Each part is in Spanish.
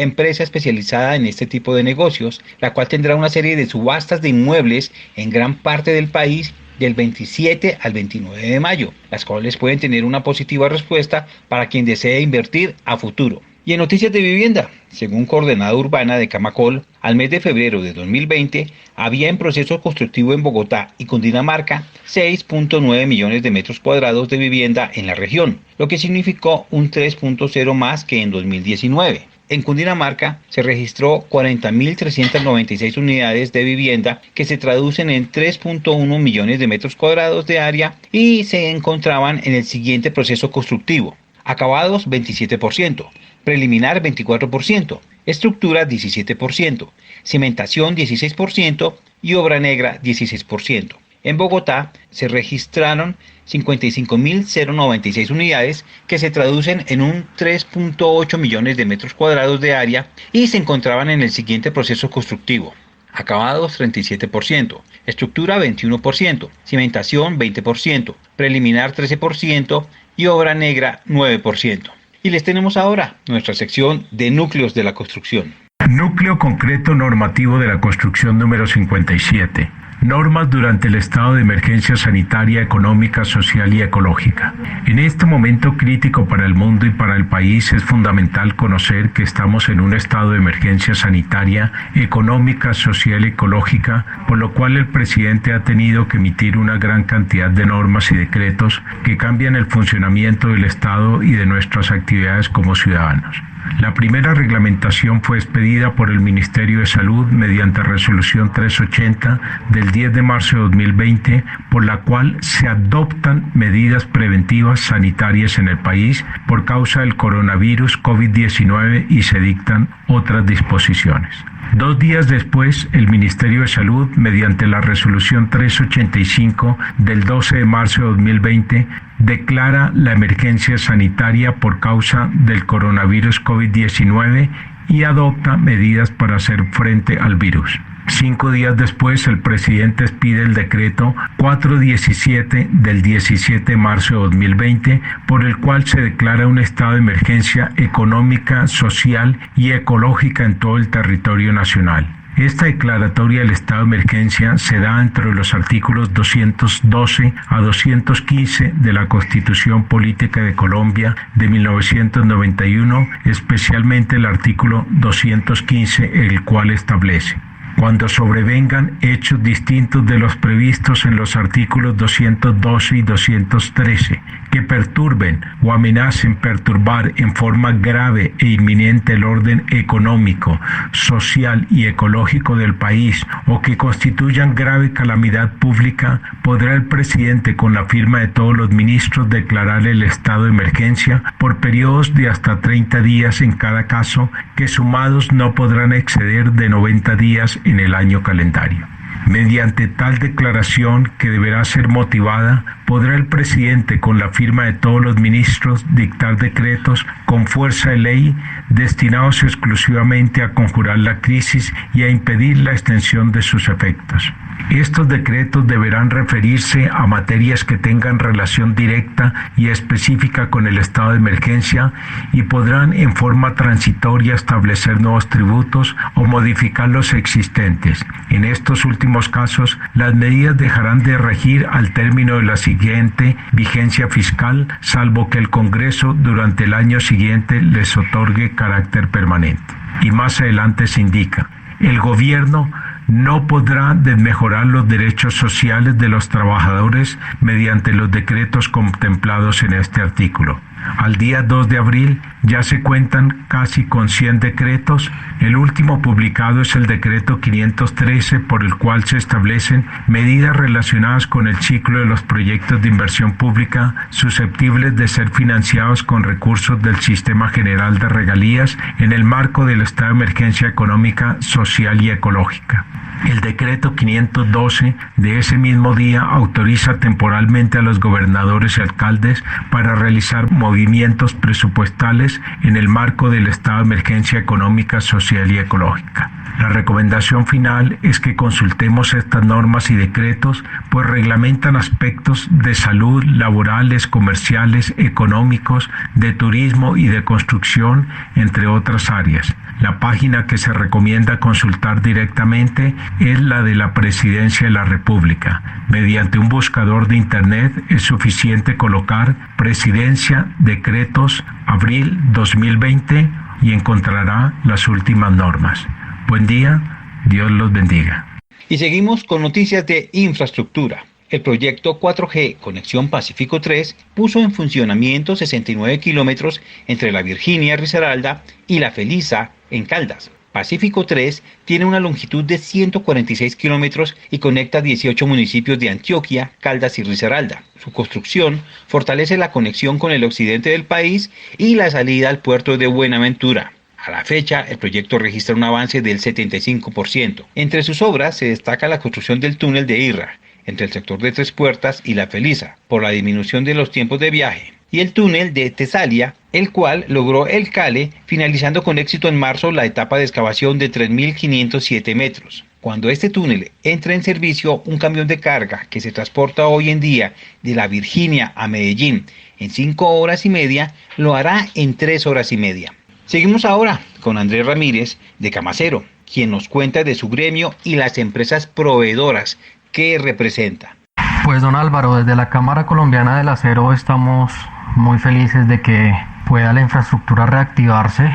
empresa especializada en este tipo de negocios, la cual tendrá una serie de subastas de inmuebles en gran parte del país del 27 al 29 de mayo, las cuales pueden tener una positiva respuesta para quien desee invertir a futuro. Y en noticias de vivienda, según Coordenada Urbana de Camacol, al mes de febrero de 2020 había en proceso constructivo en Bogotá y Cundinamarca 6.9 millones de metros cuadrados de vivienda en la región, lo que significó un 3.0 más que en 2019. En Cundinamarca se registró 40.396 unidades de vivienda que se traducen en 3.1 millones de metros cuadrados de área y se encontraban en el siguiente proceso constructivo. Acabados 27%, preliminar 24%, estructura 17%, cimentación 16% y obra negra 16%. En Bogotá se registraron 55.096 unidades que se traducen en un 3.8 millones de metros cuadrados de área y se encontraban en el siguiente proceso constructivo. Acabados 37%, estructura 21%, cimentación 20%, preliminar 13% y obra negra 9%. Y les tenemos ahora nuestra sección de núcleos de la construcción. Núcleo concreto normativo de la construcción número 57. Normas durante el estado de emergencia sanitaria, económica, social y ecológica. En este momento crítico para el mundo y para el país es fundamental conocer que estamos en un estado de emergencia sanitaria, económica, social y ecológica, por lo cual el presidente ha tenido que emitir una gran cantidad de normas y decretos que cambian el funcionamiento del Estado y de nuestras actividades como ciudadanos. La primera reglamentación fue expedida por el Ministerio de Salud mediante resolución 380 del 10 de marzo de 2020, por la cual se adoptan medidas preventivas sanitarias en el país por causa del coronavirus COVID-19 y se dictan otras disposiciones. 2 días después, el Ministerio de Salud, mediante la resolución 385 del 12 de marzo de 2020, declara la emergencia sanitaria por causa del coronavirus COVID-19 y adopta medidas para hacer frente al virus. 5 días después, el presidente expide el decreto 417 del 17 de marzo de 2020, por el cual se declara un estado de emergencia económica, social y ecológica en todo el territorio nacional. Esta declaratoria del estado de emergencia se da entre los artículos 212 a 215 de la Constitución Política de Colombia de 1991, especialmente el artículo 215, el cual establece: cuando sobrevengan hechos distintos de los previstos en los artículos 212 y 213 que perturben o amenacen perturbar en forma grave e inminente el orden económico, social y ecológico del país o que constituyan grave calamidad pública, podrá el presidente, con la firma de todos los ministros, declarar el estado de emergencia por periodos de hasta 30 días en cada caso, que sumados no podrán exceder de 90 días en el año calendario. Mediante tal declaración, que deberá ser motivada, podrá el presidente, con la firma de todos los ministros, dictar decretos con fuerza de ley destinados exclusivamente a conjurar la crisis y a impedir la extensión de sus efectos. Estos decretos deberán referirse a materias que tengan relación directa y específica con el estado de emergencia y podrán en forma transitoria establecer nuevos tributos o modificar los existentes. En estos últimos casos, las medidas dejarán de regir al término de la siguiente vigencia fiscal, salvo que el Congreso durante el año siguiente les otorgue carácter permanente. Y más adelante se indica: el gobierno no podrá desmejorar los derechos sociales de los trabajadores mediante los decretos contemplados en este artículo. Al día 2 de abril ya se cuentan casi con 100 decretos. El último publicado es el decreto 513, por el cual se establecen medidas relacionadas con el ciclo de los proyectos de inversión pública susceptibles de ser financiados con recursos del Sistema General de Regalías en el marco del estado de emergencia económica, social y ecológica. El decreto 512 de ese mismo día autoriza temporalmente a los gobernadores y alcaldes para realizar movimientos presupuestales en el marco del estado de emergencia económica, social y ecológica. La recomendación final es que consultemos estas normas y decretos, pues reglamentan aspectos de salud, laborales, comerciales, económicos, de turismo y de construcción, entre otras áreas. La página que se recomienda consultar directamente es la de la Presidencia de la República. Mediante un buscador de Internet es suficiente colocar Presidencia Decretos Abril 2020 y encontrará las últimas normas. Buen día, Dios los bendiga. Y seguimos con noticias de infraestructura. El proyecto 4G Conexión Pacífico 3 puso en funcionamiento 69 kilómetros entre la Virginia Risaralda y la Felisa en Caldas. Pacífico 3 tiene una longitud de 146 kilómetros y conecta 18 municipios de Antioquia, Caldas y Risaralda. Su construcción fortalece la conexión con el occidente del país y la salida al puerto de Buenaventura. A la fecha, el proyecto registra un avance del 75%. Entre sus obras se destaca la construcción del túnel de Irra, entre el sector de Tres Puertas y la Felisa, por la disminución de los tiempos de viaje, y el túnel de Tesalia, el cual logró el Cale, finalizando con éxito en marzo la etapa de excavación de 3.507 metros. Cuando este túnel entre en servicio, un camión de carga que se transporta hoy en día de la Virginia a Medellín en 5 horas y media, lo hará en 3 horas y media. Seguimos ahora con Andrés Ramírez de Camacero, quien nos cuenta de su gremio y las empresas proveedoras que representa. Pues don Álvaro, desde la Cámara Colombiana del Acero estamos muy felices de que pueda la infraestructura reactivarse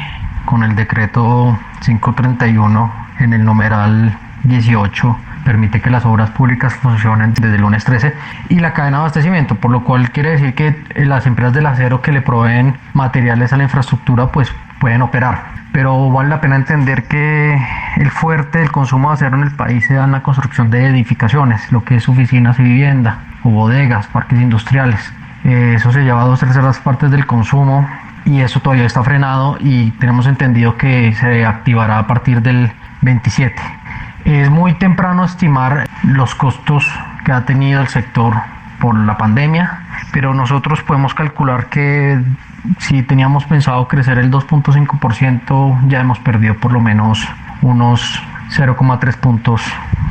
con el decreto 531 en el numeral 18. Permite que las obras públicas funcionen desde el lunes 13 y la cadena de abastecimiento, por lo cual quiere decir que las empresas del acero que le proveen materiales a la infraestructura pues pueden operar. Pero vale la pena entender que el fuerte del consumo de acero en el país se da en la construcción de edificaciones, lo que es oficinas y vivienda, o bodegas, parques industriales. Eso se lleva a 2/3 partes del consumo y eso todavía está frenado y tenemos entendido que se activará a partir del 27. Es muy temprano estimar los costos que ha tenido el sector por la pandemia, pero nosotros podemos calcular que si teníamos pensado crecer el 2.5%, ya hemos perdido por lo menos unos 0,3 puntos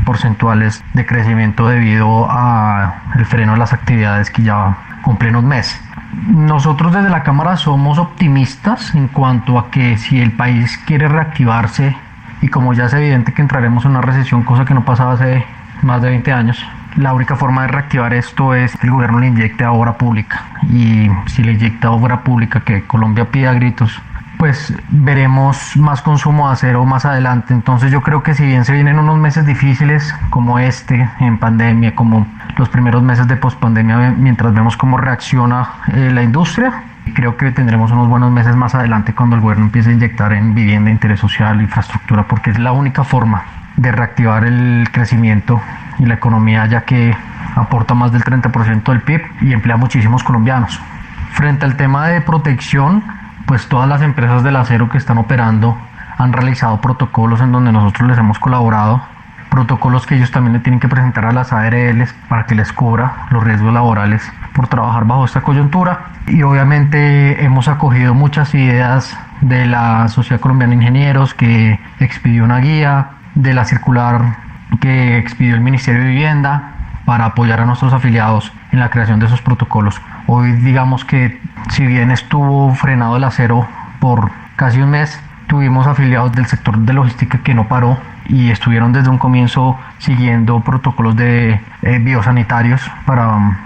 porcentuales de crecimiento debido al freno de las actividades que ya cumplen un mes. Nosotros desde la Cámara somos optimistas en cuanto a que si el país quiere reactivarse, y como ya es evidente que entraremos en una recesión, cosa que no pasaba hace más de 20 años, la única forma de reactivar esto es que el gobierno le inyecte a obra pública. Y si le inyecta obra pública que Colombia pide a gritos, pues veremos más consumo de acero más adelante. Entonces yo creo que si bien se vienen unos meses difíciles como este en pandemia, como los primeros meses de pospandemia, mientras vemos cómo reacciona la industria, creo que tendremos unos buenos meses más adelante cuando el gobierno empiece a inyectar en vivienda, interés social, infraestructura, porque es la única forma de reactivar el crecimiento y la economía, ya que aporta más del 30% del PIB y emplea a muchísimos colombianos. Frente al tema de protección, pues todas las empresas del acero que están operando han realizado protocolos en donde nosotros les hemos colaborado, protocolos que ellos también le tienen que presentar a las ARLs para que les cubra los riesgos laborales por trabajar bajo esta coyuntura. Y obviamente hemos acogido muchas ideas de la Sociedad Colombiana de Ingenieros, que expidió una guía, de la circular que expidió el Ministerio de Vivienda, para apoyar a nuestros afiliados en la creación de esos protocolos. Hoy digamos que si bien estuvo frenado el acero por casi un mes, tuvimos afiliados del sector de logística que no paró y estuvieron desde un comienzo siguiendo protocolos de biosanitarios para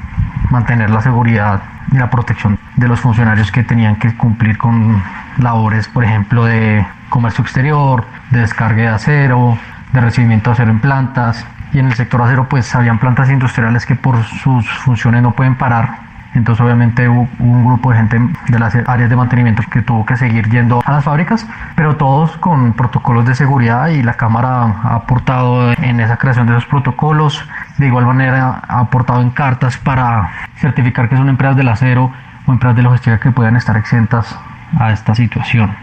mantener la seguridad y la protección de los funcionarios que tenían que cumplir con labores, por ejemplo, de comercio exterior, de descarga de acero, de recibimiento de acero en plantas. Y en el sector acero pues habían plantas industriales que por sus funciones no pueden parar. Entonces obviamente hubo un grupo de gente de las áreas de mantenimiento que tuvo que seguir yendo a las fábricas, pero todos con protocolos de seguridad, y la Cámara ha aportado en esa creación de esos protocolos. De igual manera ha aportado en cartas para certificar que son empresas del acero o empresas de logística que puedan estar exentas a esta situación.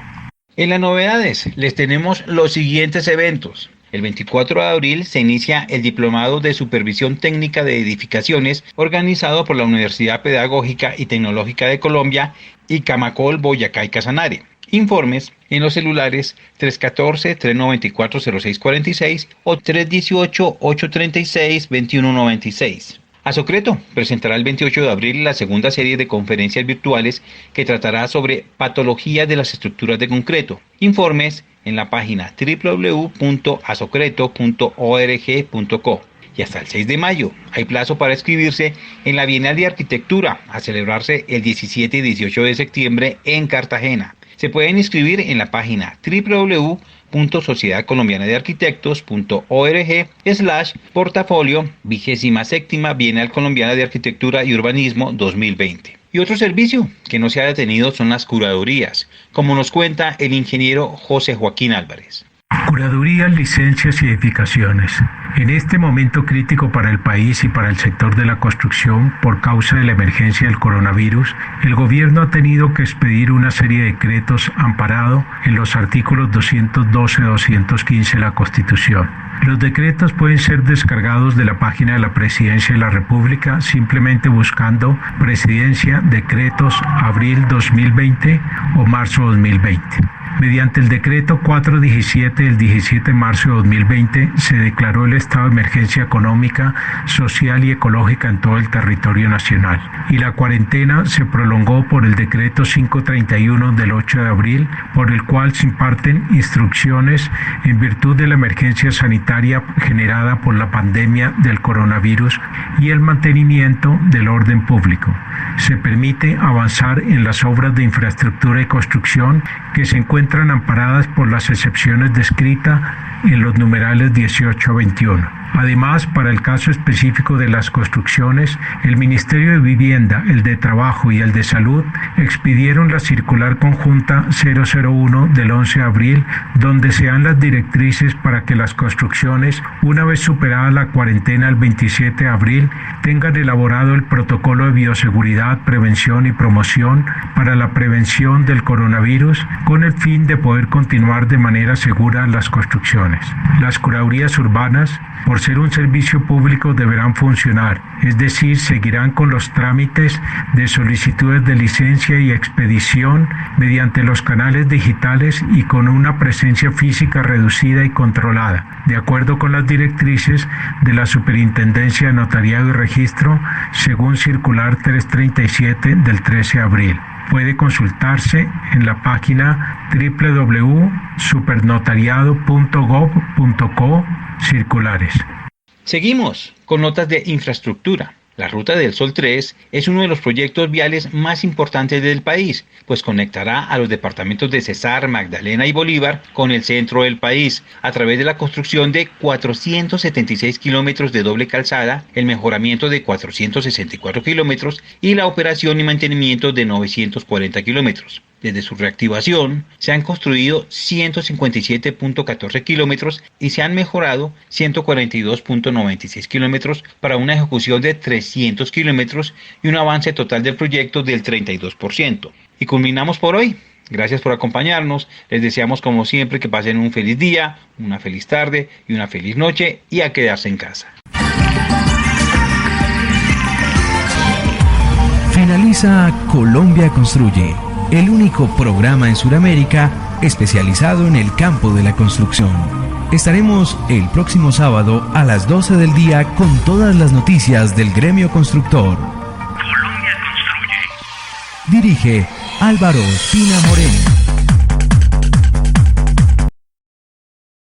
En las novedades les tenemos los siguientes eventos. El 24 de abril se inicia el Diplomado de Supervisión Técnica de Edificaciones, organizado por la Universidad Pedagógica y Tecnológica de Colombia y Camacol, Boyacá y Casanare. Informes en los celulares 314-394-0646 o 318-836-2196. Asocreto presentará el 28 de abril la segunda serie de conferencias virtuales que tratará sobre patologías de las estructuras de concreto. Informes en la página www.asocreto.org.co. Y hasta el 6 de mayo hay plazo para inscribirse en la Bienal de Arquitectura, a celebrarse el 17 y 18 de septiembre en Cartagena. Se pueden inscribir en la página www.sociedadcolombianadearquitectos.org/portafolio 27ª Bienal Colombiana de Arquitectura y Urbanismo 2020. Y otro servicio que no se ha detenido son las curadurías, como nos cuenta el ingeniero José Joaquín Álvarez. Curadurías, licencias y edificaciones. En este momento crítico para el país y para el sector de la construcción por causa de la emergencia del coronavirus, el gobierno ha tenido que expedir una serie de decretos amparado en los artículos 212-215 de la Constitución. Los decretos pueden ser descargados de la página de la Presidencia de la República simplemente buscando Presidencia, Decretos, Abril 2020 o Marzo 2020. Mediante el decreto 417 del 17 de marzo de 2020 se declaró el estado de emergencia económica, social y ecológica en todo el territorio nacional y la cuarentena se prolongó por el decreto 531 del 8 de abril, por el cual se imparten instrucciones en virtud de la emergencia sanitaria generada por la pandemia del coronavirus y el mantenimiento del orden público. Se permite avanzar en las obras de infraestructura y construcción que se encuentran amparadas por las excepciones descritas en los numerales 18 a 21. Además, para el caso específico de las construcciones, el Ministerio de Vivienda, el de Trabajo y el de Salud expidieron la circular conjunta 001 del 11 de abril, donde se dan las directrices para que las construcciones, una vez superada la cuarentena el 27 de abril, tengan elaborado el protocolo de bioseguridad, prevención y promoción para la prevención del coronavirus, con el fin de poder continuar de manera segura las construcciones. Las curadurías urbanas, por ser un servicio público, deberán funcionar, es decir, seguirán con los trámites de solicitudes de licencia y expedición mediante los canales digitales y con una presencia física reducida y controlada, de acuerdo con las directrices de la Superintendencia de Notariado y Registro, según circular 337 del 13 de abril. Puede consultarse en la página www.supernotariado.gov.co circulares. Seguimos con notas de infraestructura. La Ruta del Sol 3 es uno de los proyectos viales más importantes del país, pues conectará a los departamentos de Cesar, Magdalena y Bolívar con el centro del país, a través de la construcción de 476 kilómetros de doble calzada, el mejoramiento de 464 kilómetros y la operación y mantenimiento de 940 kilómetros. Desde su reactivación, se han construido 157.14 kilómetros y se han mejorado 142.96 kilómetros para una ejecución de 300 kilómetros y un avance total del proyecto del 32%. Y culminamos por hoy. Gracias por acompañarnos. Les deseamos como siempre que pasen un feliz día, una feliz tarde y una feliz noche y a quedarse en casa. Finaliza Colombia Construye, el único programa en Sudamérica especializado en el campo de la construcción. Estaremos el próximo sábado a las 12 del día con todas las noticias del gremio constructor. Colombia Construye. Dirige Álvaro Espina Moreno.